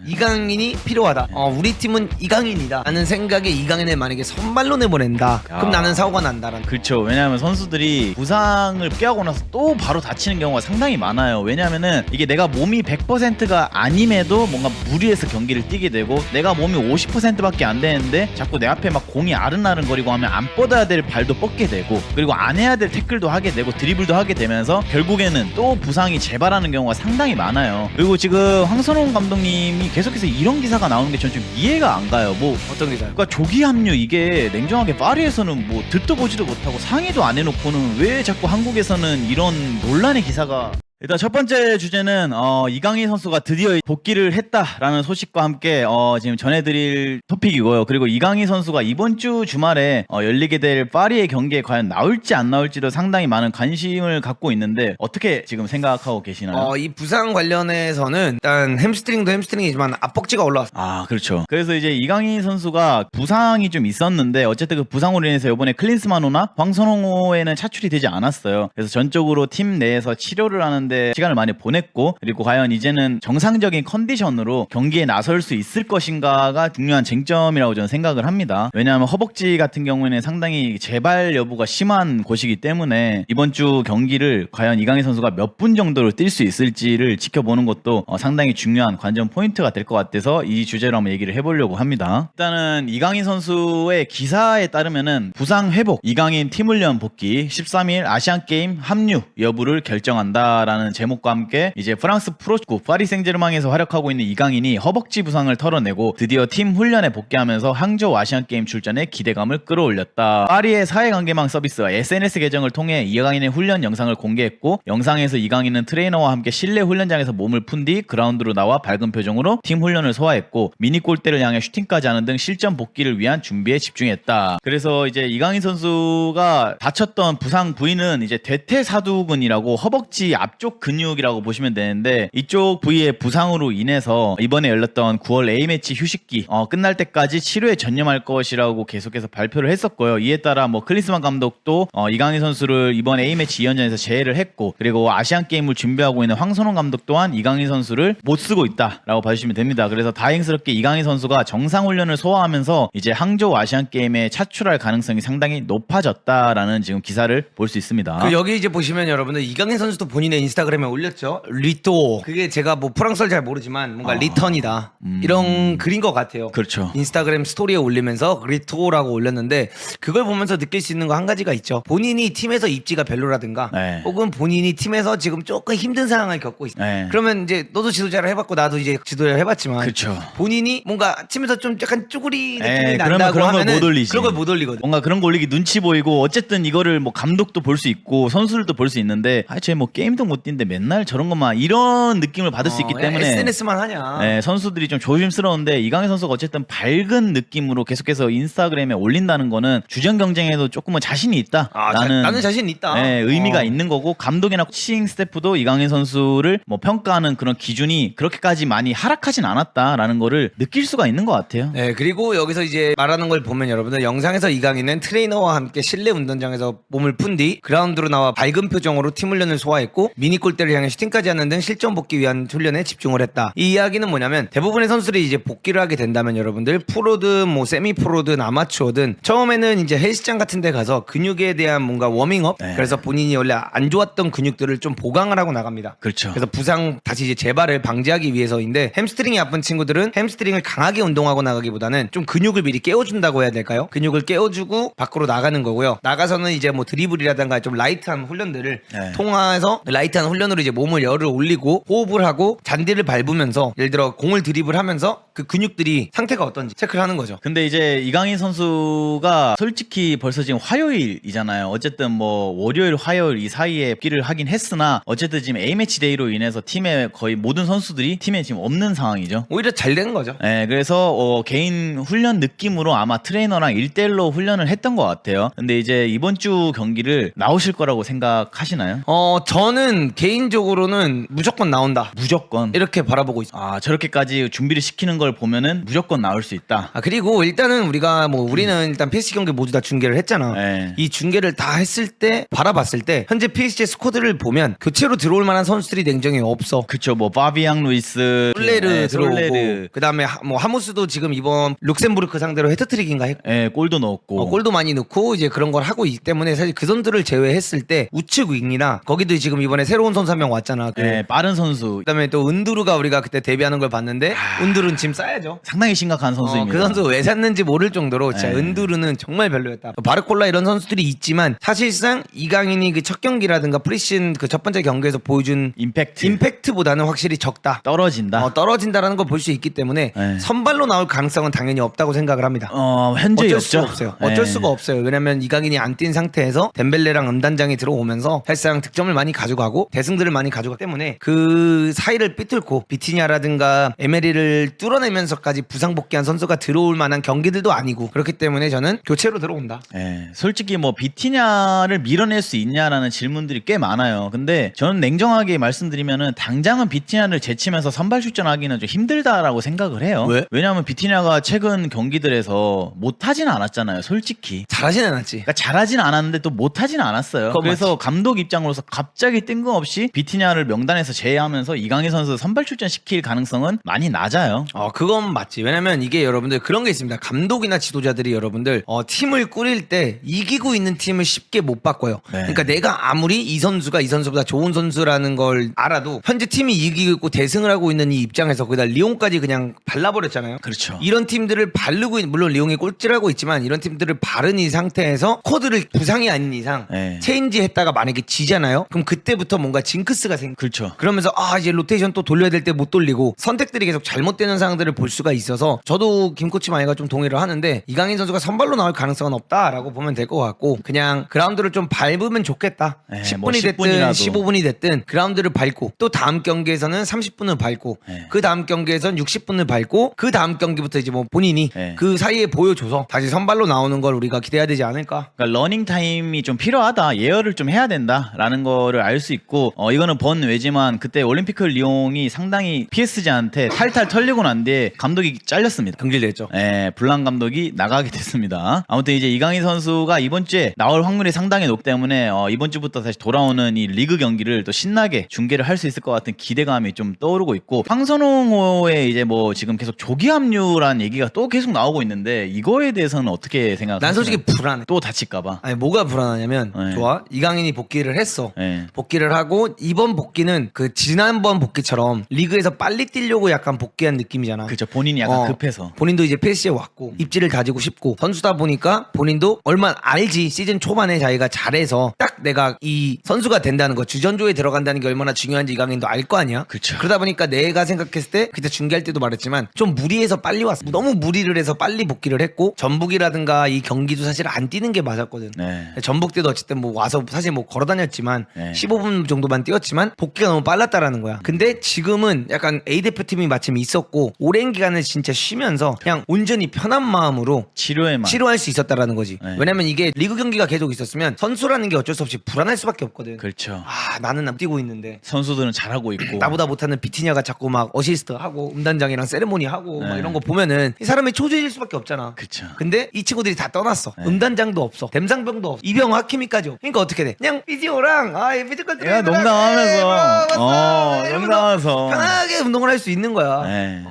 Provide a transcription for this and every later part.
이강인이 필요하다. 우리 팀은 이강인이다 라는 생각에 이강인을 만약에 선발로 내보낸다. 그럼 나는 사고가 난다라는. 그렇죠. 왜냐하면 선수들이 부상을 피하고 나서 또 바로 다치는 경우가 상당히 많아요. 왜냐하면은 이게 내가 몸이 100%가 아님에도 뭔가 무리해서 경기를 뛰게 되고, 내가 몸이 50%밖에 안 되는데 자꾸 내 앞에 막 공이 아른아른거리고 하면 안 뻗어야 될 발도 뻗게 되고, 그리고 안 해야 될 태클도 하게 되고 드리블도 하게 되면서 결국에는 또 부상이 재발하는 경우가 상당히 많아요. 그리고 지금 황선홍 감독님이 계속해서 이런 기사가 나오는 게 전 좀 이해가 안 가요. 뭐 어떤 기사요? 그러니까 조기 합류, 이게 냉정하게 파리에서는 뭐 듣도 보지도 못하고 상의도 안 해놓고는 왜 자꾸 한국에서는 이런 논란의 기사가. 일단 첫 번째 주제는 이강인 선수가 드디어 복귀를 했다라는 소식과 함께 지금 전해드릴 토픽이고요. 그리고 이강인 선수가 이번 주 주말에 열리게 될 파리의 경기에 과연 나올지 안 나올지도 상당히 많은 관심을 갖고 있는데, 어떻게 지금 생각하고 계시나요? 이 부상 관련해서는 일단 햄스트링도 햄스트링이지만 앞벅지가 올라왔어. 아, 그렇죠. 그래서 이제 이강인 선수가 부상이 좀 있었는데, 어쨌든 그 부상으로 인해서 이번에 클린스만호나 황선홍호에는 차출이 되지 않았어요. 그래서 전적으로 팀 내에서 치료를 하는데 시간을 많이 보냈고, 그리고 과연 이제는 정상적인 컨디션으로 경기에 나설 수 있을 것인가가 중요한 쟁점이라고 저는 생각을 합니다. 왜냐하면 허벅지 같은 경우에는 상당히 재발 여부가 심한 곳이기 때문에 이번 주 경기를 과연 이강인 선수가 몇 분 정도로 뛸 수 있을지를 지켜보는 것도 상당히 중요한 관전 포인트가 될 것 같아서 이 주제로 한번 얘기를 해보려고 합니다. 일단은 이강인 선수의 기사에 따르면은 부상 회복, 이강인 팀훈련 복귀, 13일 아시안게임 합류 여부를 결정한다라는 제목과 함께 이제 프랑스 프로축구 파리 생제르맹에서 활약하고 있는 이강인이 허벅지 부상을 털어내고 드디어 팀 훈련에 복귀하면서 항저우 아시안게임 출전에 기대감을 끌어올렸다. 파리의 사회관계망 서비스와 SNS 계정을 통해 이강인의 훈련 영상을 공개했고, 영상에서 이강인은 트레이너와 함께 실내 훈련장에서 몸을 푼 뒤 그라운드로 나와 밝은 표정으로 팀 훈련을 소화했고, 미니 골대를 향해 슈팅까지 하는 등 실전 복귀를 위한 준비에 집중했다. 그래서 이제 이강인 선수가 다쳤던 부상 부위는 이제 대퇴사두근이라고 허벅지 앞쪽 근육이라고 보시면 되는데, 이쪽 부위의 부상으로 인해서 이번에 열렸던 9월 A매치 휴식기 끝날 때까지 치료에 전념할 것이라고 계속해서 발표를 했었고요. 이에 따라 뭐 클린스만 감독도 이강인 선수를 이번 A매치 2연전에서 제외를 했고, 그리고 아시안게임을 준비하고 있는 황선홍 감독 또한 이강인 선수를 못 쓰고 있다라고 봐주시면 됩니다. 그래서 다행스럽게 이강인 선수가 정상훈련을 소화하면서 이제 항저우 아시안게임에 차출할 가능성이 상당히 높아졌다라는 지금 기사를 볼 수 있습니다. 여기 이제 보시면 여러분들 이강인 선수도 본인의 인스타그램에 올렸죠. 리또. 그게 제가 뭐 프랑스어를 잘 모르지만 뭔가 리턴이다. 이런 글인 것 같아요. 그렇죠. 인스타그램 스토리에 올리면서 리토라고 올렸는데, 그걸 보면서 느낄 수 있는 거 한 가지가 있죠. 본인이 팀에서 입지가 별로라든가 네. 혹은 본인이 팀에서 지금 조금 힘든 상황을 겪고 있어. 네. 그러면 이제 너도 지도자를 해봤고 나도 이제 지도자를 해봤지만, 그렇죠. 본인이 뭔가 팀에서 좀 약간 쭈구리 느낌이 그러면 난다고 그런 걸 하면은 못 올리지. 그런 걸 못 올리거든. 뭔가 그런 거 올리기 눈치 보이고, 어쨌든 이거를 뭐 감독도 볼 수 있고 선수들도 볼 수 있는데, 쟤 뭐 게임도 못 뛰는데 맨날 저런 것만, 이런 느낌을 받을 수 있기 때문에 SNS만 하냐. 선수들이 좀 조심스러운데, 이강인 선수가 어쨌든 밝은 느낌으로 계속해서 인스타그램에 올린다는 거는 주전 경쟁에도 조금은 자신이 있다. 나는 자신 있다. 의미가 있는 거고, 감독이나 코칭 스태프도 이강인 선수를 뭐 평가하는 그런 기준이 그렇게까지 많이 하락하진 않았다라는 거를 느낄 수가 있는 것 같아요. 네, 그리고 여기서 이제 말하는 걸 보면 여러분들, 영상에서 이강인은 트레이너와 함께 실내 운동장에서 몸을 푼 뒤 그라운드로 나와 밝은 표정으로 팀 훈련을 소화했고, 미니 골대를 향해 슈팅까지 하는 등 실전 복귀 위한 훈련에 집중을 했다. 이 이야기는 뭐냐면, 대부분의 선수들이 이제 복귀를 하게 된다면 여러분들, 프로든 뭐 세미 프로든 아마추어든 처음에는 이제 헬스장 같은 데 가서 근육에 대한 뭔가 워밍업, 그래서 본인이 원래 안 좋았던 근육들을 좀 보강을 하고 나갑니다. 그렇죠. 그래서 부상 다시 이제 재발을 방지하기 위해서인데, 햄스트링이 아픈 친구들은 햄스트링을 강하게 운동하고 나가기보다는 좀 근육을 미리 깨워준다고 해야 될까요? 근육을 깨워주고 밖으로 나가는 거고요. 나가서는 이제 뭐 드리블이라든가 좀 라이트한 훈련들을 통해서, 라이트한 훈련으로 이제 몸을 열을 올리고 호흡을 하고 잔디를 밟으면서, 예를 들어 공을 드리블하면서 그 근육들이 상태가 어떤지 체크를 하는 거죠. 근데 이제 이강인 선수가 솔직히 벌써 지금 화요일이잖아요. 어쨌든 뭐 월요일 화요일 이 사이에 복귀를 하긴 했으나, 어쨌든 지금 A매치 데이로 인해서 팀의 거의 모든 선수들이 팀에 지금 없는 상황이죠. 오히려 잘 된 거죠. 그래서 개인 훈련 느낌으로 아마 트레이너랑 1대1로 훈련을 했던 것 같아요. 근데 이제 이번 주 경기를 나오실 거라고 생각하시나요? 저는 개인적으로는 무조건 나온다. 무조건. 이렇게 바라보고 있어. 아, 저렇게까지 준비를 시키는 걸 보면은 무조건 나올 수 있다. 그리고 일단은 우리는 일단 PSG 경기 모두 다 중계를 했잖아. 네. 이 중계를 다 했을 때 바라봤을 때 현재 PSG 스쿼드를 보면 교체로 들어올 만한 선수들이 냉정히 없어. 그쵸, 뭐 바비앙 루이스, 솔레르 들어오고 솔레르. 그다음에 뭐 하무스도 지금 이번 룩셈부르크 상대로 헤트트릭인가 했고 예, 골도 넣었고. 골도 많이 넣고 이제 그런 걸 하고 있기 때문에 사실 그 선수들을 제외했을 때 우측 윙이나 거기도 지금 이번에 새로운 선수 한 명 왔잖아. 예, 빠른 선수. 그다음에 또 은두루가 우리가 그때 데뷔하는 걸 봤는데 은두루는 짐 싸야죠. 상당히 심각한 선수입니다. 그 선수 왜 샀는지 모를 정도로 진짜 네. 은두루는 정말 별로였다. 바르콜라 이런 선수들이 있지만 사실상 이강인이 그 첫 경기라든가 프리신 그 첫 번째 경기에서 보여준 임팩트보다는 확실히 적다. 떨어진다. 떨어진다라는 걸 볼 수 있기 때문에 네. 선발로 나올 가능성은 당연히 없다고 생각을 합니다. 현재 어쩔 없죠. 수가 없어요. 네. 어쩔 수가 없어요. 왜냐면 이강인이 안 뛴 상태에서 덴벨레랑 음단장이 들어오면서 사실상 득점을 많이 가져가고 대승들을 많이 가져가기 때문에 그 사이를 삐뚤고 비티냐라든가 에메리를 뚫어내면서까지 부상 복귀한 선수가 들어올 만한 경기들도 아니고 그렇기 때문에 저는 교체로 들어온다. 예, 솔직히 뭐 비티냐를 밀어낼 수 있냐라는 질문들이 꽤 많아요. 근데 저는 냉정하게 말씀드리면은 당장은 비티냐를 제치면서 선발 출전하기는 좀 힘들다라고 생각을 해요. 왜? 왜냐하면 비티냐가 최근 경기들에서 못하진 않았잖아요. 솔직히. 잘하진 않았지. 그러니까 잘하진 않았는데 또 못하진 않았어요. 그건 그래서 맞지. 감독 입장으로서 갑자기 뜬금없이 비티냐를 명단에서 제외하면서 이강인 선수 선발 출전시킬 가능성은 많이 낮아요. 그건 맞지. 왜냐면 이게 여러분들 그런 게 있습니다. 감독이나 지도자들이 여러분들 팀을 꾸릴 때 이기고 있는 팀을 쉽게 못 바꿔요. 네. 그러니까 내가 아무리 이 선수가 이 선수보다 좋은 선수라는 걸 알아도 현재 팀이 이기고 있고 대승을 하고 있는 이 입장에서 거기다 리옹까지 그냥 발라버렸잖아요. 그렇죠. 이런 팀들을 바르고 물론 리옹이 꼴찌라고 있지만 이런 팀들을 바른 이 상태에서 코드를 부상이 아닌 이상 네. 체인지 했다가 만약에 지잖아요. 그럼 그때부터 뭔가 징크스가 그렇죠. 그러면서 이제 로테이션 또 돌려야 될 때 못 돌리고 선택들이 계속 잘못되는 상황들을 볼 수가 있어서 저도 김코치 마이가 좀 동의를 하는데 이강인 선수가 선발로 나올 가능성은 없다라고 보면 될 것 같고 그냥 그라운드를 좀 밟으면 좋겠다. 네, 10분이 뭐 됐든 10분이라도. 15분이 됐든 그라운드를 밟고 또 다음 경기에서는 30분을 밟고 네. 그 다음 경기에서는 60분을 밟고 그 다음 경기부터 이제 뭐 본인이 네. 그 사이에 보여줘서 다시 선발로 나오는 걸 우리가 기대해야 되지 않을까. 그러니까 러닝 타임이 좀 필요하다. 예열을 좀 해야 된다라는 거를 알 수 있고 이거는 번외지만 그때 올림피크 리옹이 상당히 PSG한테 탈탈 털리고 난 뒤에 감독이 잘렸습니다. 경질됐죠. 예, 블랑 감독이 나가게 됐습니다. 아무튼 이제 이강인 선수가 이번 주에 나올 확률이 상당히 높기 때문에 이번 주부터 다시 돌아오는 이 리그 경기를 또 신나게 중계를 할 수 있을 것 같은 기대감이 좀 떠오르고 있고 황선홍호의 이제 뭐 지금 계속 조기 합류란 얘기가 또 계속 나오고 있는데 이거에 대해서는 어떻게 생각하세요? 난 솔직히 불안해. 또 다칠까봐. 아니 뭐가 불안하냐면 네. 좋아 이강인이 복귀를 했어. 예. 복귀를 하고 이번 복귀는 그 지난번 복귀처럼 리그에서 빨리 뛰려고 약간 복귀한 느낌이잖아. 그렇죠. 본인이 약간 급해서. 본인도 이제 PSG에 왔고 입지를 다지고 싶고 선수다 보니까 본인도 얼마 알지 시즌 초반에 자기가 잘해서 딱 내가 이 선수가 된다는 거 주전조에 들어간다는 게 얼마나 중요한지 이강인도 알 거 아니야. 그렇죠. 그러다 보니까 내가 생각했을 때 그때 중계할 때도 말했지만 좀 무리해서 빨리 왔어. 너무 무리를 해서 빨리 복귀를 했고 전북이라든가 이 경기도 사실 안 뛰는 게 맞았거든. 네. 전북 때도 어쨌든 뭐 와서 사실 뭐 걸어다녔지만 네. 15분 정도만 뛰었지만 복귀가 너무 빨랐다라는 거야. 근데 지금은 약간 A 대표팀이 마침 있었고 오랜 기간을 진짜 쉬면서 그냥 온전히 편한 마음으로 치료에만. 치료할 수 있었다라는 거지. 네. 왜냐면 이게 리그 경기가 계속 있었으면 선수라는 게 어쩔 수 없이 불안할 수밖에 없거든. 그렇죠. 나는 안 뛰고 있는데 선수들은 잘하고 있고. 나보다 못하는 비티냐가 자꾸 막 어시스트 하고 음단장이랑 세레모니 하고 막 네. 이런 거 보면은 이 사람이 초조해질 수밖에 없잖아. 그렇죠. 근데 이 친구들이 다 떠났어. 네. 음단장도 없어. 댐상병도 없어. 이병 하키미까지 없어. 그러니까 어떻게 돼? 그냥 비디오랑 피지컬 야, 트레이너랑 농담하면서. 이러면서 농담하면서. 편하게 운동을 할 수 있는 거야. 네.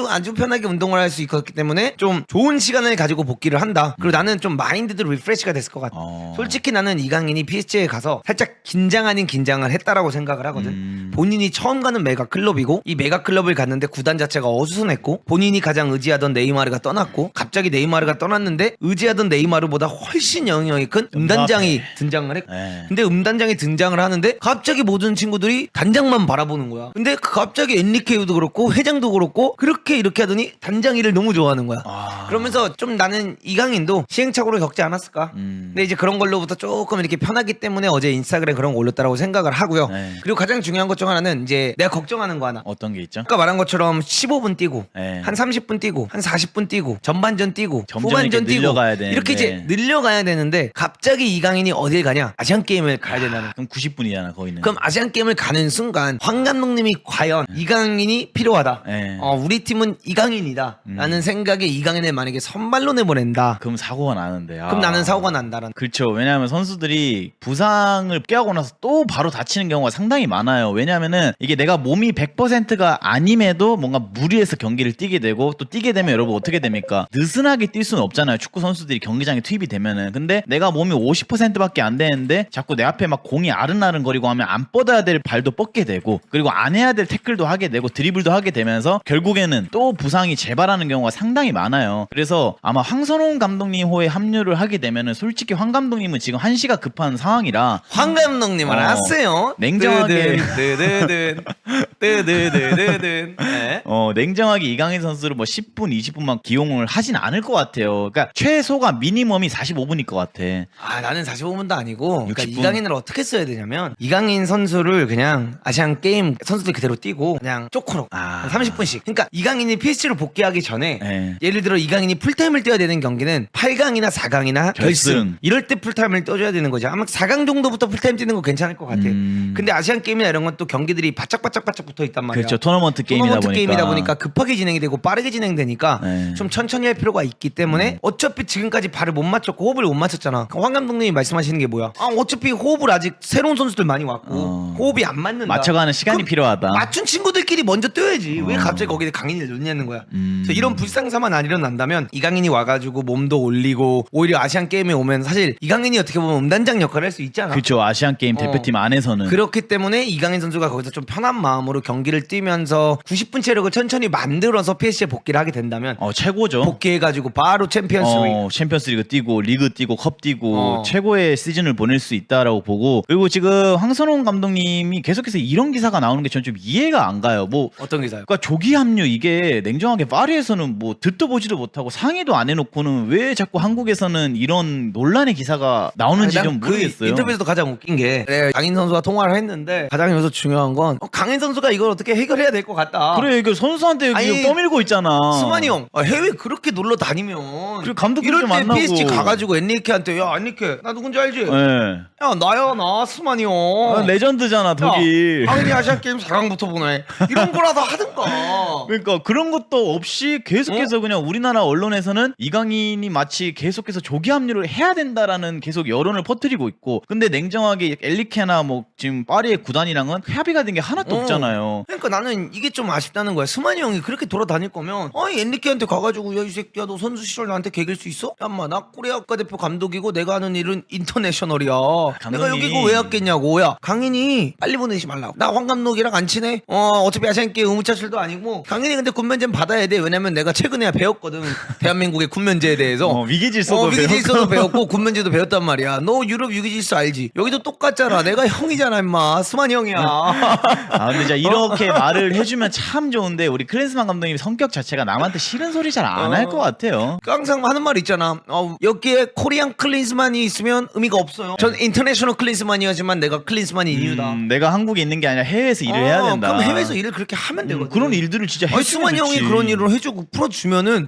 아주 편하게 운동을 할 수 있었기 때문에 좀 좋은 시간을 가지고 복귀를 한다. 그리고 나는 좀 마인드도 리프레시가 됐을 것 같아. 솔직히 나는 이강인이 PSG에 가서 살짝 긴장 아닌 긴장을 했다라고 생각을 하거든. 본인이 처음 가는 메가 클럽이고 이 메가 클럽을 갔는데 구단 자체가 어수선했고 본인이 가장 의지하던 네이마르가 떠났고 갑자기 네이마르가 떠났는데 의지하던 네이마르보다 훨씬 영향이 큰 음단장이 등장을 했고 네. 근데 음단장이 등장을 하는데 갑자기 모든 친구들이 단장만 바라보는 거야. 근데 갑자기 엔리케유도 그렇고 회장도 그렇고 그렇게 이렇게 하더니 단장 일을 너무 좋아하는 거야. 그러면서 좀 나는 이강인도 시행착오를 겪지 않았을까. 근데 이제 그런 걸로부터 조금 이렇게 편하기 때문에 어제 인스타그램 그런 거 올렸다라고 생각을 하고요. 네. 그리고 가장 중요한 것 중 하나는 이제 내가 걱정하는 거 하나. 어떤 게 있죠? 아까 말한 것처럼 15분 뛰고 네. 한 30분 뛰고 한 40분 뛰고 전반전 뛰고 점점 후반전 이렇게 뛰고 늘려가야 되는데. 이렇게 이제 늘려가야 되는데 갑자기 이강인이 어딜 가냐? 아시안 게임을 가야 된다는. 그럼 90분이잖아 거의. 경기는. 그럼 아시안 게임을 가는 순간 황 감독님이 과연 이강인이 필요하다. 네. 우리 팀은 이강인이다. 라는 생각에 이강인을 만약에 선발로 내보낸다. 그럼 사고가 나는데. 그럼 나는 사고가 난다라는. 그렇죠. 왜냐하면 선수들이 부상을 깨고 나서 또 바로 다치는 경우가 상당히 많아요. 왜냐하면은 이게 내가 몸이 100%가 아님에도 뭔가 무리해서 경기를 뛰게 되고 또 뛰게 되면 여러분 어떻게 됩니까? 느슨하게 뛸 수는 없잖아요. 축구 선수들이 경기장에 투입이 되면은. 근데 내가 몸이 50%밖에 안 되는데 자꾸 내 앞에 막 공이 아른아른거리고 하면 안 뻗어야 될 발도 뻗게 되고 그리고 안 해야 될 태클도 하게 되고 드리블도 하게 되면서 결국에는 또 부상이 재발하는 경우가 상당히 많아요. 그래서 아마 황선홍 감독님 호에 합류를 하게 되면은 솔직히 황 감독님은 지금 한시가 급한 상황이라 황 감독님을 아세요? 냉정하게 뜨드든. 네. 냉정하게 이강인 선수를 뭐 10분, 20분만 기용을 하진 않을 것 같아요. 그러니까 최소가 미니멈이 45분일 것 같아. 나는 45분도 아니고 그러니까 60분. 이강인을 어떻게 써야 되냐면 이강인 선수를 그냥 아시안 게임 선수들 그대로 뛰고 그냥 쪼코로 한 30분씩. 그러니까 이강인이 PSG로 복귀하기 전에 네. 예를 들어 이강인이 풀타임을 뛰어야 되는 경기는 8강이나 4강이나 결승 이럴 때 풀타임을 떠줘야 되는 거죠. 아마 4강 정도부터 풀타임 뛰는 거 괜찮을 것 같아. 근데 아시안 게임이나 이런 건 또 경기들이 바짝바짝 붙어 있단 말이야. 그렇죠. 토너먼트 게임이다 보니까 급하게 진행이 되고 빠르게 진행되니까 네. 좀 천천히 할 필요가 있기 때문에 어차피 지금까지 발을 못 맞췄고 호흡을 못 맞췄잖아. 황 감독님이 말씀하시는 게 뭐야? 어차피 호흡을 아직 새로운 선수들 많이 왔고 호흡이 안 맞는다. 맞춰가는 시간이 그럼 필요하다. 맞춘 친구들끼리 먼저 뛰어야지. 왜 갑자기 거기에 강인을 넣냐는 거야. 그래서 이런 불상사만 안 일어난다면 이강인이 와가지고 몸도 올리고 오히려 아시안 게임에 오면 사실 이강인이 어떻게 보면 음단장 역할을 할 수 있잖아. 그렇죠. 아시안 게임 대표팀 안에서는 그렇기 때문에 이강인 선수가 거기서 좀 편한 마음으로 경기를 뛰면서 90분 체력을 천천히 만들어서 PSG에 복귀를 하게 된다면 최고죠. 복귀해가지고 바로 챔피언스리그 챔피언스리그 뛰고 리그 뛰고 컵 뛰고 최고의 시즌을 보낼 수 있다라고 보고 그리고 지금 황선홍 감독님이 계속해서 이런 기사가 나오는 게 전 좀 이해가 안 가요. 뭐 어떤 기사요? 그러니까 조기 합류 이게 냉정하게 파리에서는 뭐 듣도 보지도 못하고 상의도 안 해놓고는 왜 자꾸 한국에서는 이런 논란의 기사가 나오는지 좀 모르겠어요. 그 인터뷰에서도 가장 웃긴 게 강인 선수와 통화를 했는데 가장 여기서 중요한 건 강인 선수가 이걸 어떻게 해결해야 될 것 같다. 그래 이거 선수한테 아니, 떠밀고 있잖아. 스만이 형 해외 그렇게 놀러 다니면 그리고 감독들 이럴 좀 때 만나고 PSG 가가지고 엔리케한테 야 엔리케 나 누군지 알지? 네. 야 나야 나 스만이 형 레전드잖아 독일. 강인이 아시안 게임 4강부터 보네. 이런 거라도 하든가. 그러니까 그런 것도 없이 계속해서 그냥 우리나라 언론에서는 이강인이 마치 계속해서 조기 합류를 해야 된다라는 계속 여론을 퍼뜨리고 있고 근데 냉정하게 엘리케나 뭐 지금 파리의 구단이랑은 협의가 된 게 하나도 없잖아요. 그러니까 나는 이게 좀 아쉽다는 거야. 스만이 형이 그렇게 돌아다닐 거면 엔리케한테 가가지고 야 이 새끼야 너 선수 시절 나한테 개길 수 있어? 야 인마 나 코리아 국가대표 감독이고 내가 하는 일은 인터내셔널이야. 내가 여기 이거 왜 왔겠냐고. 야 강인이 빨리 보내지 말라고. 나 황 감독이랑 안 친해. 어차피 아시안 게임 의무차출도 아니고 강인이 근데 군면제는 받아야 돼. 왜냐면 내가 최근에 배웠거든. 대한민국의 군면제에 대해서. 위기질서도 배웠고 군면제도 배웠단 말이야. 너 유럽 위기질서 알지? 여기도 똑같잖아. 내가 형이잖아 임마. 스만이 형이야. 근데 진짜 이렇게 말을 해주면 참 좋은데 우리 클린스만 감독님 성격 자체가 남한테 싫은 소리 잘 안 할 것 같아요. 항상 하는 말 있잖아. 여기에 코리안 클린스만이 있으면 의미가 없어요. 전 인터내셔널 클린스만이었지만 내가 클린스만이 이유다. 내가 한국에 있는 게 아니라 해외에서 일을 해야 된다. 그럼 해외에서 일을 그렇게 하면 되거든. 그런 일들을 진짜 해주면 스만 형이 그런 일을 해주고 풀어주면은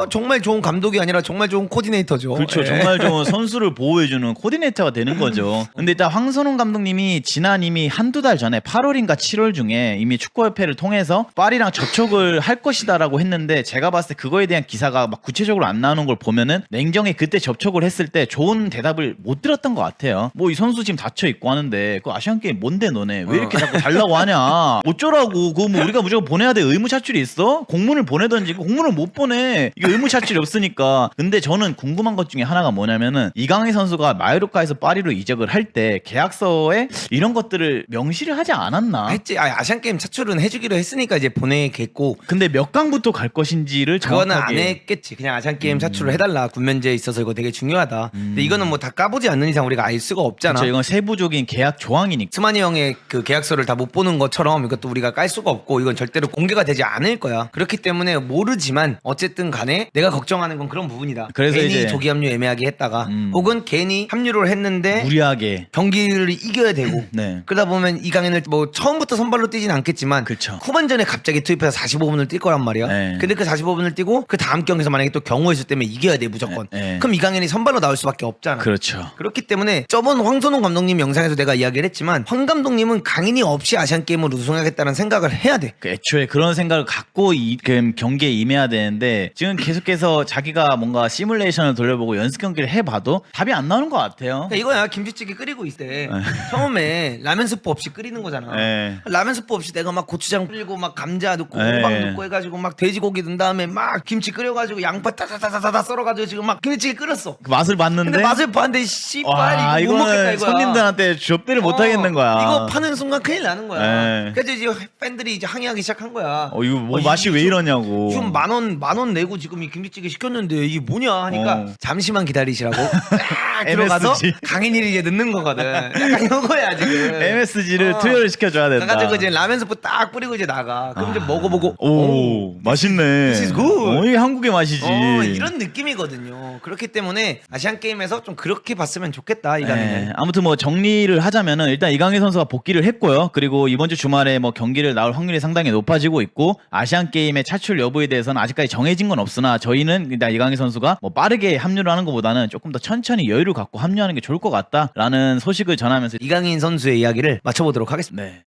정말 좋은 감독이 아니라 정말 좋은 코디네이터죠. 그렇죠. 예. 정말 좋은 선수를 보호해주는 코디네이터가 되는 거죠. 근데 일단 황선홍 감독님이 지난 이미 한두 달 전에 8월인가 7월 중에 이미 축구협회를 통해서 파리랑 접촉을 할 것이다라고 했는데 제가 봤을 때 그거에 대한 기사가 막 구체적으로 안 나오는 걸 보면은 냉정히 그때 접촉을 했을 때 좋은 대답을 못 들었던 것 같아요. 뭐 이 선수 지금 다쳐 있고 하는데 그 아시안 게임 뭔데 너네 왜 이렇게 자꾸 달라고 하냐? 어쩌라고? 그거 뭐 우리가 무조건 보내야 돼 의무 차출이 있어? 공문을 보내던지 공문을 못 보내. 이게 의무 차출이 없으니까. 근데 저는 궁금한 것 중에 하나가 뭐냐면은 이강인 선수가 마요르카에서 파리로 이적을 할 때 계약서에 이런 것들을 명시를 하지 않았나? 했지. 아시안 게임 차출은 해주기로 했으니까 이제 보내겠고. 근데 몇 강부터 갈 것인지를 정확하게 그거는 안 했겠지. 그냥 아시안 게임 차출을 해달라. 군면제에 있어서 이거 되게 중요하다. 근데 이거는 뭐 다 까보지 않는 이상 우리가 알 수가 없잖아. 그렇죠. 이건 세부적인 계약 조항이니까. 스만이 형의 그 계약서를 다 못 보는 것처럼 이것도 우리가 깔 수가 없고 이건 절대로 공개가 되지 않을 거야. 그렇기 때문에 모르지만 어쨌든 간에 내가 걱정하는 건 그런 부분이다. 그래서 괜히 이제 조기 합류 애매하게 했다가 혹은 괜히 합류를 했는데 무리하게 경기를 이겨야 되고 네. 그러다 보면 이강인을 뭐 처음부터 선발로 뛰진 않겠지만 그쵸. 후반전에 갑자기 투입해서 45분을 뛸 거란 말이야. 네. 근데 그 45분을 뛰고 그 다음 경기에서 만약에 또 경우의 수 때문에 이겨야 돼 무조건. 네. 그럼 이강인이 선발로 나올 수밖에 없잖아. 그렇죠. 그렇기 때문에 저번 황선홍 감독님 영상에서 내가 이야기를 얘기를 했지만 황 감독님은 강인이 없이 아시안게임을 우승하겠다는 생각을 해야 돼. 그 애초에 그런 생각을 갖고 그 경기에 임해야 되는데 지금 계속해서 자기가 뭔가 시뮬레이션을 돌려보고 연습 경기를 해봐도 답이 안 나오는 것 같아요. 그러니까 이거야. 김치찌개 끓이고 있을 때 처음에 라면 스프 없이 끓이는 거잖아. 네. 라면 스프 없이 내가 막 고추장 뿌리고 막 감자 넣고 네. 호박 넣고 해가지고 막 돼지고기 넣은 다음에 막 김치 끓여가지고 양파 따다다다다 썰어가지고 지금 막 김치찌개 끓였어. 그 맛을 봤는데 근데 맛을 봤는데 씨발 와, 이거 못 먹겠다 이거는 이거야. 손님들한테 접대를 못 하겠는 거야. 이거 파는 순간 큰일 나는 거야. 네. 그래서 이제 팬들이 이제 항의하기 시작한 거야. 이거 뭐 맛이 왜 이러냐고. 지금 만 원 내고 지금 이 김치찌개 시켰는데 이게 뭐냐 하니까 잠시만 기다리시라고 딱 들어가서 MSG. 강인이를 이제 넣는 거거든. 약간 이거야 지금. MSG를 투여를 시켜줘야 된다. 가가지고 이제 라면 스프 딱 뿌리고 이제 나가. 그럼 이제 먹어보고 오, 맛있네. This is good. 이게 한국의 맛이지. 이런 느낌이거든요. 그렇기 때문에 아시안 게임에서 좀 그렇게 봤으면 좋겠다 이강인은. 네, 아무튼 뭐 정리를 하자면은 일단 이강인 선수가 복귀를 했고요. 그리고 이번 주 주말에 뭐 경기를 나올 확률이 상당히 높아지고 있고 아시안 게임의 차출 여부에 대해서는 아직까지 정해진 건 없으나 저희는 일단 이강인 선수가 뭐 빠르게 합류를 하는 것보다는 조금 더 천천히 여유를 갖고 합류하는 게 좋을 것 같다라는 소식을 전하면서 이강인 선수의 이야기를 맞춰보도록 하겠습니다. 네.